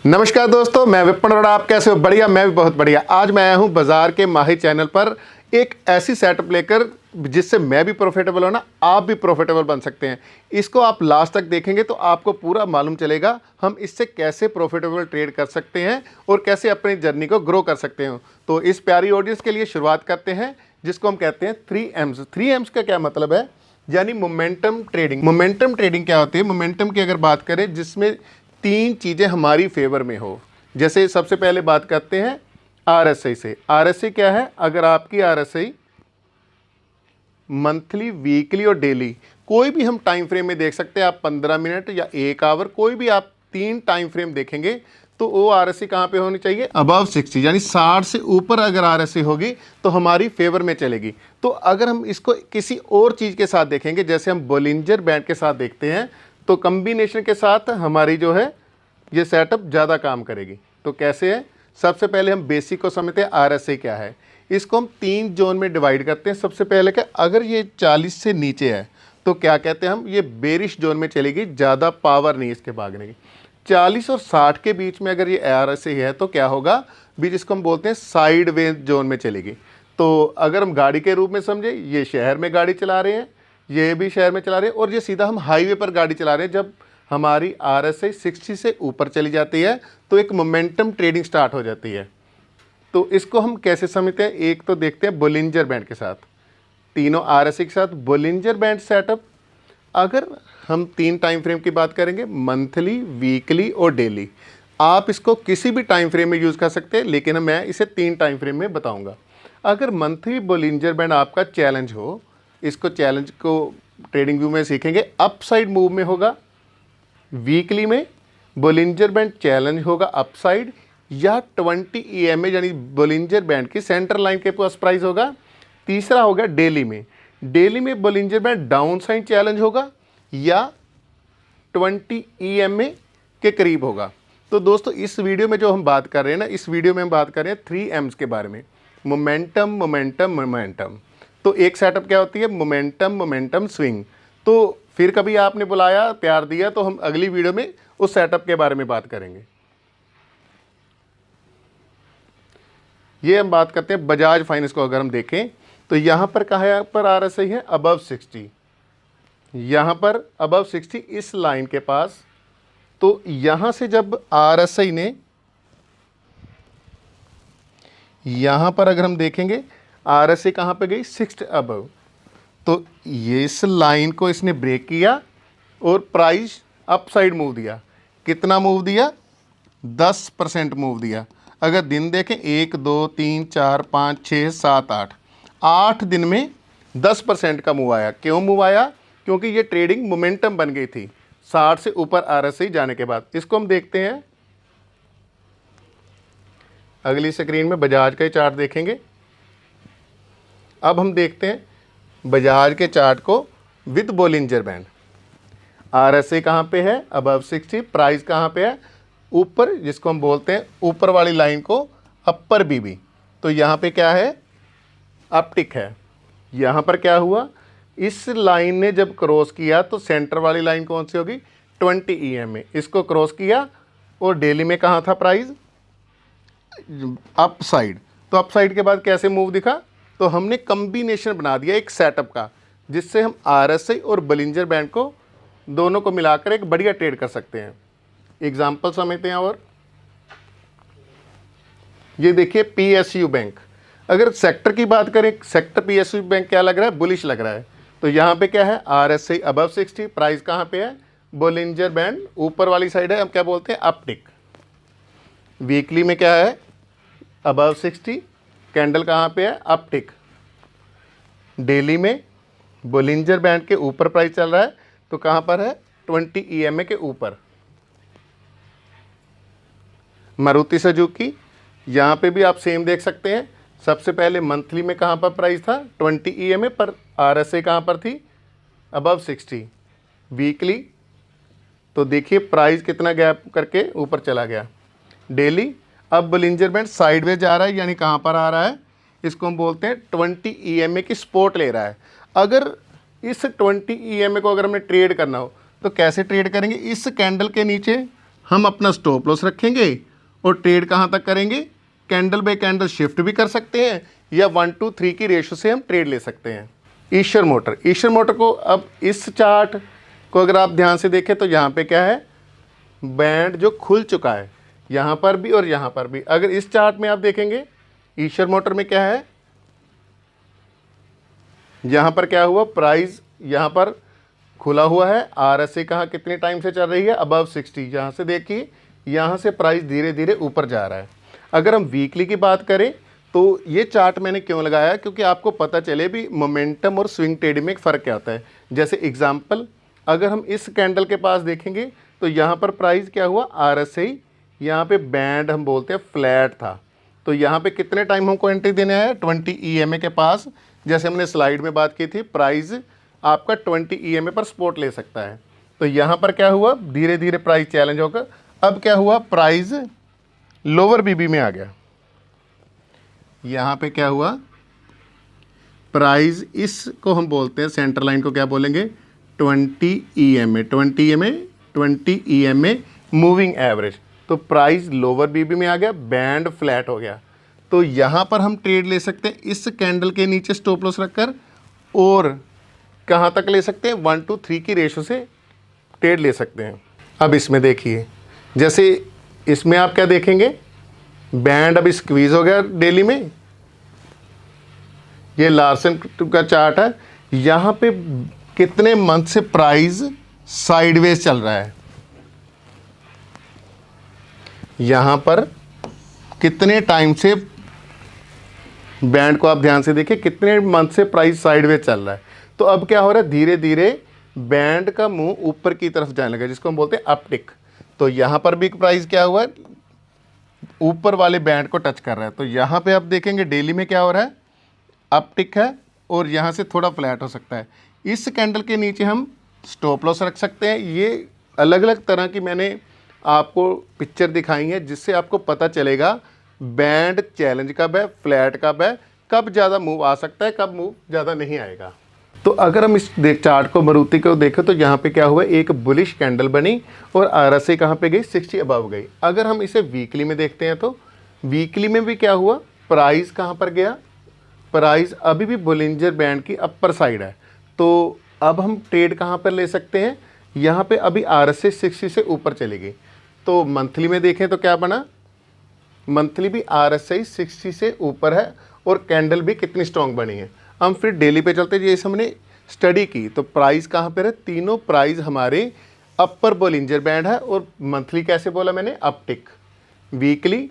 नमस्कार दोस्तों, मैं विपिन अरोड़ा। आप कैसे हो? बढ़िया, मैं भी बहुत बढ़िया। आज मैं आया हूँ बाजार के माहिर चैनल पर एक ऐसी सेटअप लेकर जिससे मैं भी प्रॉफिटेबल हो ना, आप भी प्रॉफिटेबल बन सकते हैं। इसको आप लास्ट तक देखेंगे तो आपको पूरा मालूम चलेगा हम इससे कैसे प्रॉफिटेबल ट्रेड कर सकते हैं और कैसे अपनी जर्नी को ग्रो कर सकते हैं। तो इस प्यारी ऑडियंस के लिए शुरुआत करते हैं, जिसको हम कहते हैं 3Ms। 3Ms का क्या मतलब है? यानी मोमेंटम ट्रेडिंग। मोमेंटम ट्रेडिंग क्या होती है? मोमेंटम की अगर बात करें, जिसमें तीन चीज़ें हमारी फेवर में हो। जैसे सबसे पहले बात करते हैं RSI से। RSI क्या है? अगर आपकी RSI मंथली, वीकली और डेली कोई भी हम टाइम फ्रेम में देख सकते हैं। आप 15 मिनट या 1 आवर, कोई भी आप 3 टाइम फ्रेम देखेंगे तो वो RSI कहाँ पे होनी चाहिए? अबव 60, यानी 60 से ऊपर अगर RSI होगी तो हमारी फेवर में चलेगी। तो अगर हम इसको किसी और चीज़ के साथ देखेंगे, जैसे हम बोलिंजर बैंड के साथ देखते हैं, तो कम्बिनेशन के साथ हमारी जो है ये सेटअप ज़्यादा काम करेगी। तो कैसे है? सबसे पहले हम बेसिक को समझते हैं। RSI क्या है? इसको हम 3 जोन में डिवाइड करते हैं। सबसे पहले क्या, अगर ये 40 से नीचे है तो क्या कहते हैं हम, ये बेरिश जोन में चलेगी, ज़्यादा पावर नहीं इसके भागने की। 40 और 60 के बीच में अगर ये RSI है तो क्या होगा भी, जिसको हम बोलते हैं साइड वे जोन में चलेगी। तो अगर हम गाड़ी के रूप में समझे, ये शहर में गाड़ी चला रहे हैं, ये भी शहर में चला रहे हैं, और ये सीधा हम हाईवे पर गाड़ी चला रहे हैं। जब हमारी RSI 60 से ऊपर चली जाती है तो एक मोमेंटम ट्रेडिंग स्टार्ट हो जाती है। तो इसको हम कैसे समझते हैं? एक तो देखते हैं बोलिंजर बैंड के साथ, तीनों RSI के साथ बोलिंजर बैंड सेटअप। अगर हम 3 टाइम फ्रेम की बात करेंगे, मंथली, वीकली और डेली, आप इसको किसी भी टाइम फ्रेम में यूज़ कर सकते हैं, लेकिन मैं इसे 3 टाइम फ्रेम में बताऊंगा। अगर मंथली बोलिंजर बैंड आपका चैलेंज हो, इसको चैलेंज को ट्रेडिंग व्यू में सीखेंगे, अपसाइड मूव में होगा। वीकली में बोलिंजर बैंड चैलेंज होगा अपसाइड, या 20 EMA यानी बोलिंजर बैंड की सेंटर लाइन के पास प्राइस होगा। तीसरा होगा डेली में। डेली में Bollinger band down side challenge होगा या 20 EMA के करीब होगा। तो दोस्तों, इस वीडियो में जो हम बात कर रहे हैं ना, इस वीडियो में हम बात कर रहे हैं 3Ms के बारे में। Momentum, momentum, momentum. तो एक सेटअप क्या होती है? Momentum, momentum, swing. तो फिर कभी आपने बुलाया, प्यार दिया, तो हम अगली वीडियो में उस सेटअप के बारे में बात करेंगे। ये हम बात करते हैं बजाज फाइनेंस को। अगर हम देखें तो यहाँ पर कहाँ पर RSI है? अबव 60। यहाँ पर अबव 60 इस लाइन के पास। तो यहाँ से जब RSI ने, यहाँ पर अगर हम देखेंगे RSI कहाँ पे गई? 60 अबव। तो ये इस लाइन को इसने ब्रेक किया और प्राइस अपसाइड मूव दिया। कितना मूव दिया? 10% मूव दिया। अगर दिन देखें, 1 2 3 4 5 6 7 8, 8 दिन में 10% का मूव आया। क्यों मूव आया? क्योंकि ये ट्रेडिंग मोमेंटम बन गई थी 60 से ऊपर RSI जाने के बाद। इसको हम देखते हैं अगली स्क्रीन में, बजाज का चार्ट देखेंगे। अब हम देखते हैं बजाज के चार्ट को विद बोलिंजर बैंड। RSI कहाँ पे है? अबव 60। प्राइस कहाँ पे है? ऊपर, जिसको हम बोलते हैं ऊपर वाली लाइन को अपर BB। तो यहाँ पे क्या है? अपटिक है। यहाँ पर क्या हुआ? इस लाइन ने जब क्रॉस किया तो सेंटर वाली लाइन कौन सी होगी? 20 EMA। इसको क्रॉस किया और डेली में कहाँ था प्राइस? Up side. तो अप साइड के बाद कैसे मूव दिखा? तो हमने कम्बिनेशन बना दिया एक सेटअप का, जिससे हम RSI और बोलिंजर बैंड को दोनों को मिलाकर एक बढ़िया ट्रेड कर सकते हैं। एग्जाम्पल समझते हैं। और ये देखिए PSU बैंक। अगर सेक्टर की बात करें, सेक्टर PSU बैंक क्या लग रहा है? बुलिश लग रहा है। तो यहाँ पे क्या है? RSI above 60। प्राइस कहाँ पे है? बोलिंजर बैंड ऊपर वाली साइड है, हम क्या बोलते हैं? अपटिक। वीकली में क्या है? अबव 60। कैंडल कहाँ पे है? अपटिक। डेली में बोलिंजर बैंड के ऊपर प्राइस चल रहा है, तो कहाँ पर है? 20 EMA के ऊपर। मारुति सुजुकी, यहाँ पे भी आप सेम देख सकते हैं। सबसे पहले मंथली में कहाँ पर प्राइस था? 20 EMA पर। RSI कहाँ पर थी? अबव 60। वीकली तो देखिए प्राइस कितना गैप करके ऊपर चला गया। डेली, अब बोलिंजर बैंड साइडवेज जा रहा है, यानी कहाँ पर आ रहा है? इसको हम बोलते हैं 20 EMA की सपोर्ट ले रहा है। अगर इस 20 EMA को अगर हमें ट्रेड करना हो तो कैसे ट्रेड करेंगे? इस कैंडल के नीचे हम अपना स्टॉप लॉस रखेंगे और ट्रेड कहाँ तक करेंगे, कैंडल बाय कैंडल शिफ्ट भी कर सकते हैं या 1-3 की रेशो से हम ट्रेड ले सकते हैं। ईशर मोटर को अब इस चार्ट को अगर आप ध्यान से देखें तो यहाँ पे क्या है, बैंड जो खुल चुका है यहाँ पर भी और यहाँ पर भी। अगर इस चार्ट में आप देखेंगे ईशर मोटर में क्या है, यहाँ पर क्या हुआ, प्राइस यहाँ पर खुला हुआ है, आरएसआई कहाँ कितने टाइम से चल रही है, अबव 60। यहाँ से देखिए यहाँ से प्राइस धीरे धीरे ऊपर जा रहा है। अगर हम वीकली की बात करें तो ये चार्ट मैंने क्यों लगाया, क्योंकि आपको पता चले भी मोमेंटम और स्विंग ट्रेडिंग में एक फ़र्क क्या होता है। जैसे एग्जांपल अगर हम इस कैंडल के पास देखेंगे तो यहाँ पर प्राइस क्या हुआ, आरएसआई यहाँ पे बैंड हम बोलते हैं फ्लैट था, तो यहाँ पे कितने टाइम हमको एंट्री देने आया, 20 EMA के पास। जैसे हमने स्लाइड में बात की थी, प्राइस आपका 20 EMA पर सपोर्ट ले सकता है। तो यहाँ पर क्या हुआ, धीरे धीरे प्राइस चैलेंज होकर अब क्या हुआ, प्राइस लोअर बीबी में आ गया। यहाँ पे क्या हुआ, प्राइस इसको हम बोलते हैं सेंटर लाइन को क्या बोलेंगे, 20 EMA मूविंग एवरेज। तो प्राइस लोअर बीबी में आ गया, बैंड फ्लैट हो गया। तो यहाँ पर हम ट्रेड ले सकते हैं इस कैंडल के नीचे स्टॉप लॉस रखकर, और कहाँ तक ले सकते हैं, 1-3 की रेशो से ट्रेड ले सकते हैं। अब इसमें देखिए, जैसे इसमें आप क्या देखेंगे, बैंड अभी स्क्वीज हो गया डेली में, ये लार्सन का चार्ट है। यहाँ पे कितने मंथ से प्राइस साइडवेज चल रहा है, यहाँ पर कितने टाइम से, बैंड को आप ध्यान से देखिए कितने मंथ से प्राइस साइडवेज चल रहा है। तो अब क्या हो रहा है, धीरे धीरे बैंड का मुंह ऊपर की तरफ जाने लगा, जिसको हम बोलते हैं अपटिक। तो यहाँ पर भी प्राइस क्या हुआ है, ऊपर वाले बैंड को टच कर रहा है। तो यहाँ पे आप देखेंगे डेली में क्या हो रहा है, अपटिक है और यहाँ से थोड़ा फ्लैट हो सकता है। इस कैंडल के नीचे हम स्टॉप लॉस रख सकते हैं। ये अलग अलग तरह की मैंने आपको पिक्चर दिखाई है, जिससे आपको पता चलेगा बैंड चैलेंज कब है, फ्लैट कब है, कब ज़्यादा मूव आ सकता है, कब मूव ज़्यादा नहीं आएगा। तो अगर हम इस चार्ट को मारुति को देखें तो यहाँ पे क्या हुआ, एक बुलिश कैंडल बनी और आरएसआई कहाँ पे गई, 60 अबव गई। अगर हम इसे वीकली में देखते हैं तो वीकली में भी क्या हुआ, प्राइस कहाँ पर गया, प्राइस अभी भी बोलिंजर बैंड की अपर साइड है। तो अब हम ट्रेड कहाँ पर ले सकते हैं, यहाँ पे अभी आरएसआई 60 से ऊपर चली गई। तो मंथली में देखें तो क्या बना, मंथली भी आरएसआई 60 से ऊपर है और कैंडल भी कितनी स्ट्रॉन्ग बनी है। हम फिर डेली पे चलते हैं, जैसे हमने स्टडी की तो प्राइस कहाँ पर है, तीनों प्राइस हमारे अपर बोलिंजर बैंड है। और मंथली कैसे बोला मैंने, अपटिक, वीकली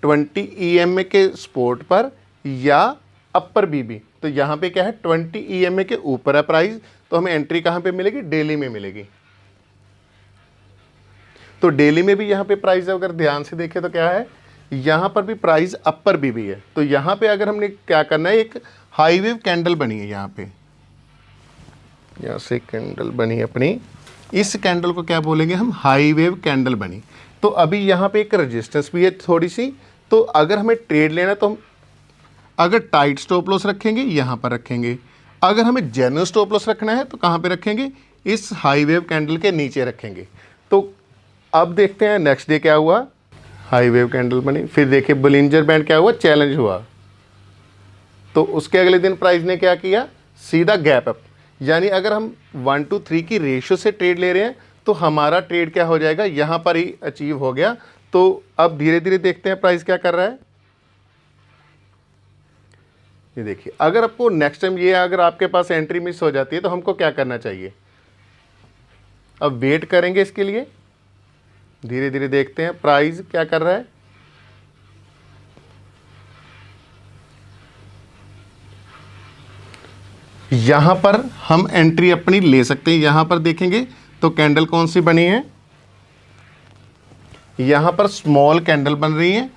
20 EMA के सपोर्ट पर या अपर बीबी। तो यहाँ पे क्या है, 20 EMA के ऊपर है प्राइस, तो हमें एंट्री कहाँ पे मिलेगी, डेली में मिलेगी। तो डेली में भी यहाँ पे प्राइस अगर ध्यान से देखें तो क्या है, यहाँ पर भी प्राइस अपर बीबी है। तो यहाँ पे अगर हमने क्या करना है, एक हाई वेव कैंडल बनी है यहाँ पे, यहाँ से कैंडल बनी अपनी, इस कैंडल को क्या बोलेंगे हम, हाई वेव कैंडल बनी। तो अभी यहाँ पे एक रेजिस्टेंस भी है थोड़ी सी। तो अगर हमें ट्रेड लेना है तो हम अगर टाइट स्टॉप लॉस रखेंगे यहाँ पर रखेंगे, अगर हमें जेन्युइन स्टॉप लॉस रखना है तो कहाँ पे रखेंगे, इस हाई वेव कैंडल के नीचे रखेंगे। तो अब देखते हैं नेक्स्ट डे क्या हुआ, हाई वेव कैंडल बनी, फिर देखिए बोलिंजर बैंड क्या हुआ, चैलेंज हुआ। तो उसके अगले दिन प्राइस ने क्या किया, सीधा गैप अप। यानी अगर हम 1-3 की रेशो से ट्रेड ले रहे हैं तो हमारा ट्रेड क्या हो जाएगा, यहाँ पर ही अचीव हो गया। तो अब धीरे धीरे देखते हैं प्राइस क्या कर रहा है। ये देखिए, अगर आपको नेक्स्ट टाइम ये अगर आपके पास एंट्री मिस हो जाती है तो हमको क्या करना चाहिए, अब वेट करेंगे इसके लिए, धीरे धीरे देखते हैं प्राइस क्या कर रहा है। यहां पर हम एंट्री अपनी ले सकते हैं। यहां पर देखेंगे तो कैंडल कौन सी बनी है, यहां पर स्मॉल कैंडल बन रही है,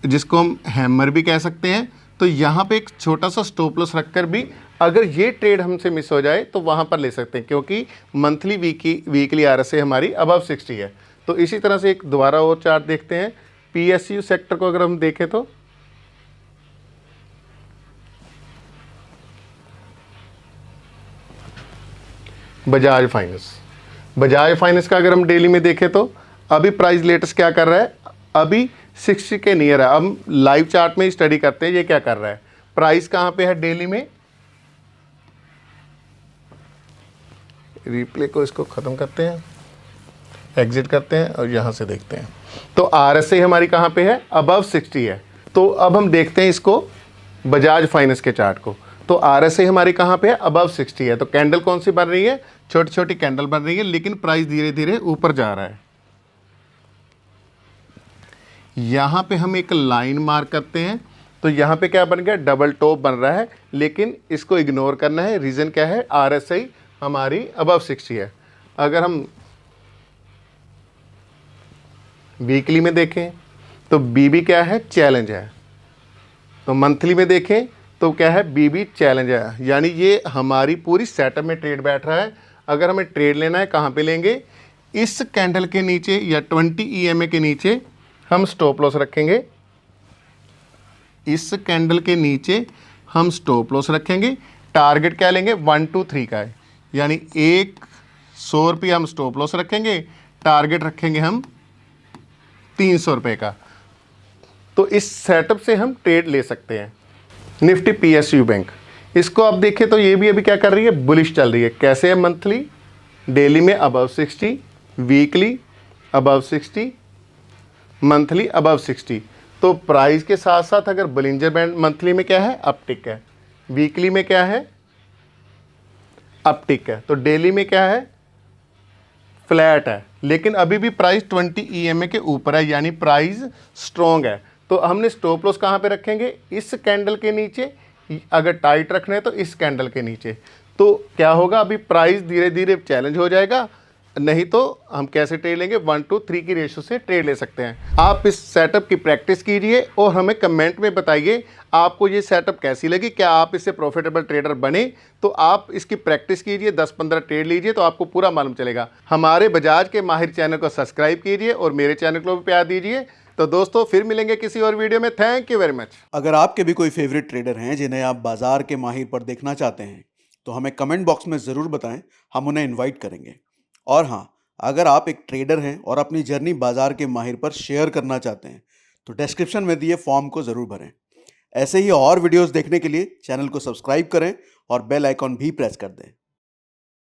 जिसको हम हैमर भी कह सकते हैं। तो यहाँ पे एक छोटा सा स्टॉप लॉस रखकर भी अगर ये ट्रेड हमसे मिस हो जाए तो वहाँ पर ले सकते हैं, क्योंकि मंथली वीकली आरएसआई हमारी अबव 60 है। तो इसी तरह से एक दोबारा और चार्ट देखते हैं, पीएसयू सेक्टर को अगर हम देखें तो बजाज फाइनेंस का अगर हम डेली में देखें तो अभी प्राइस लेटेस्ट क्या कर रहा है, अभी 60 के नियर है। अब लाइव चार्ट में स्टडी करते हैं ये क्या कर रहा है। प्राइस कहाँ पे है डेली में, रिप्ले को इसको ख़त्म करते हैं, एग्जिट करते हैं और यहाँ से देखते हैं। तो आरएसआई हमारी कहाँ पे है, अबव 60 है। तो अब हम देखते हैं इसको बजाज फाइनेंस के चार्ट को। तो आरएसआई हमारी कहाँ पे है, अबव 60 है। तो कैंडल कौन सी बन रही है, छोटी छोटी कैंडल बन रही है, लेकिन प्राइस धीरे धीरे ऊपर जा रहा है। यहाँ पे हम एक लाइन मार्क करते हैं, तो यहाँ पे क्या बन गया, डबल टॉप बन रहा है, लेकिन इसको इग्नोर करना है। रीज़न क्या है, आरएसआई हमारी अबव 60 है। अगर हम वीकली में देखें तो बीबी क्या है, चैलेंज है। तो मंथली में देखें तो क्या है, बीबी चैलेंज है, यानी ये हमारी पूरी सेटअप में ट्रेड बैठ रहा है। अगर हमें ट्रेड लेना है कहाँ पे लेंगे, इस कैंडल के नीचे या 20 EMA के नीचे हम स्टॉप लॉस रखेंगे। इस कैंडल के नीचे हम स्टॉप लॉस रखेंगे। टारगेट क्या लेंगे, 1 to 3 का है, यानी 100 रुपये हम स्टॉप लॉस रखेंगे, टारगेट रखेंगे हम 300 रुपये का। तो इस सेटअप से हम ट्रेड ले सकते हैं। निफ्टी PSU बैंक, इसको आप देखें तो ये भी अभी क्या कर रही है, बुलिश चल रही है। कैसे है, मंथली डेली में above 60, weekly above 60, monthly above 60। तो प्राइस के साथ साथ अगर बोलिंजर बैंड मंथली में क्या है, अपटिक है, वीकली में क्या है, अपटिक है, तो डेली में क्या है, फ्लैट है। लेकिन अभी भी प्राइस 20 EMA के ऊपर है, यानी प्राइस स्ट्रॉन्ग है। तो हमने स्टॉप लॉस कहाँ पे रखेंगे, इस कैंडल के नीचे। अगर टाइट रखना है तो इस कैंडल के नीचे। तो क्या होगा, अभी प्राइस धीरे धीरे चैलेंज हो जाएगा, नहीं तो हम कैसे ट्रेड लेंगे, 1 to 3 की रेशो से ट्रेड ले सकते हैं। आप इस सेटअप की प्रैक्टिस कीजिए और हमें कमेंट में बताइए आपको ये सेटअप कैसी लगी। क्या आप इससे प्रॉफिटेबल ट्रेडर बने, तो आप इसकी प्रैक्टिस कीजिए, 10-15 ट्रेड लीजिए तो आपको पूरा मालूम चलेगा। हमारे बजाज के माहिर चैनल को सब्सक्राइब कीजिए और मेरे चैनल को भी प्यार दीजिए। तो दोस्तों फिर मिलेंगे किसी और वीडियो में। Thank you very much. अगर आपके भी कोई फेवरेट ट्रेडर हैं जिन्हें आप बाजार के माहिर पर देखना चाहते हैं तो हमें कमेंट बॉक्स में ज़रूर बताएं, हम उन्हें इनवाइट करेंगे। और हाँ, अगर आप एक ट्रेडर हैं और अपनी जर्नी बाजार के माहिर पर शेयर करना चाहते हैं तो डिस्क्रिप्शन में दिए फॉर्म को ज़रूर भरें। ऐसे ही और वीडियोस देखने के लिए चैनल को सब्सक्राइब करें और बेल आइकॉन भी प्रेस कर दें।